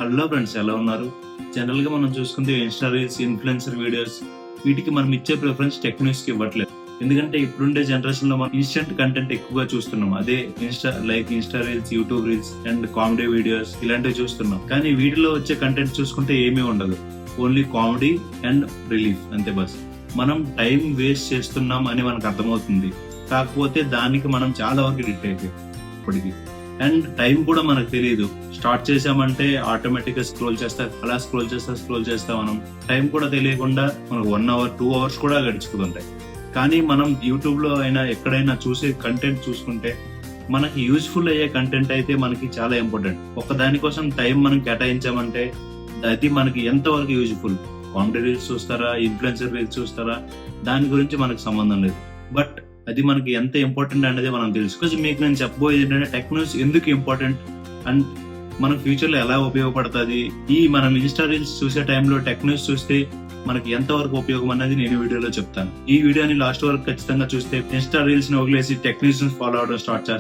Hello friends, ఎలా ఉన్నారు? General గా మనం చూసుకుంటే ఇన్స్టా రీల్స్, ఇన్ఫ్లుయెన్సర్ వీడియోస్, వీటికి మనం ఇచ్చే ప్రిఫరెన్స్ టెక్ న్యూస్ కి ఇవ్వట్లేదు. ఎందుకంటే ఇప్పుడుండే జనరేషన్ లో మనం ఇన్స్టెంట్ కంటెంట్ ఎక్కువగా చూస్తున్నాం. అదే Insta reels, YouTube reels and comedy videos ఇలాంటివి చూస్తున్నాం. కానీ వీటిలో వచ్చే కంటెంట్ చూసుకుంటే ఏమీ ఉండదు. ఓన్లీ కామెడీ అండ్ రిలీఫ్ అంతే. బస్ మనం టైం వేస్ట్ చేస్తున్నాం అని మనకు అర్థమవుతుంది. కాకపోతే దానికి మనం చాలా వరకు ఎడిక్ట్ అయిపోయాం ఇప్పటికి. అండ్ టైం కూడా మనకు తెలియదు. స్టార్ట్ చేసామంటే ఆటోమేటిక్ గా స్క్రోల్ చేస్తా మనం టైం కూడా తెలియకుండా మనకు 1 hour 2 hours కూడా గడిచిపోతుంటాయి. కానీ మనం యూట్యూబ్ లో అయినా ఎక్కడైనా చూసే కంటెంట్ చూసుకుంటే మనకి యూజ్ఫుల్ అయ్యే కంటెంట్ అయితే మనకి చాలా ఇంపార్టెంట్. ఒక దానికోసం టైం మనం కేటాయించామంటే అది మనకి ఎంతవరకు యూజ్ఫుల్. కామెడీ రీల్స్ చూస్తారా, ఇన్ఫ్లుయెన్సర్ రీల్స్ చూస్తారా, దాని గురించి మనకు సంబంధం లేదు. బట్ అది మనకి ఎంత ఇంపార్టెంట్ అనేది మనం తెలుసు. మీకు నేను చెప్పబోయేది ఏంటంటే టెక్ న్యూస్ ఎందుకు ఇంపార్టెంట్ అండ్ మన ఫ్యూచర్ లో ఎలా ఉపయోగపడుతుంది, మనం ఇన్స్టా రీల్స్ చూసే టైంలో టెక్ న్యూస్ చూస్తే మనకి ఎంత వరకు ఉపయోగం అనేది నేను వీడియోలో చెప్తాను. ఈ వీడియోని లాస్ట్ వరకు ఖచ్చితంగా చూస్తే ఇన్స్టా రీల్స్ ని వదిలేసి టెక్ న్యూస్ ఫాలో అవడం స్టార్ట్ చేస్తాను.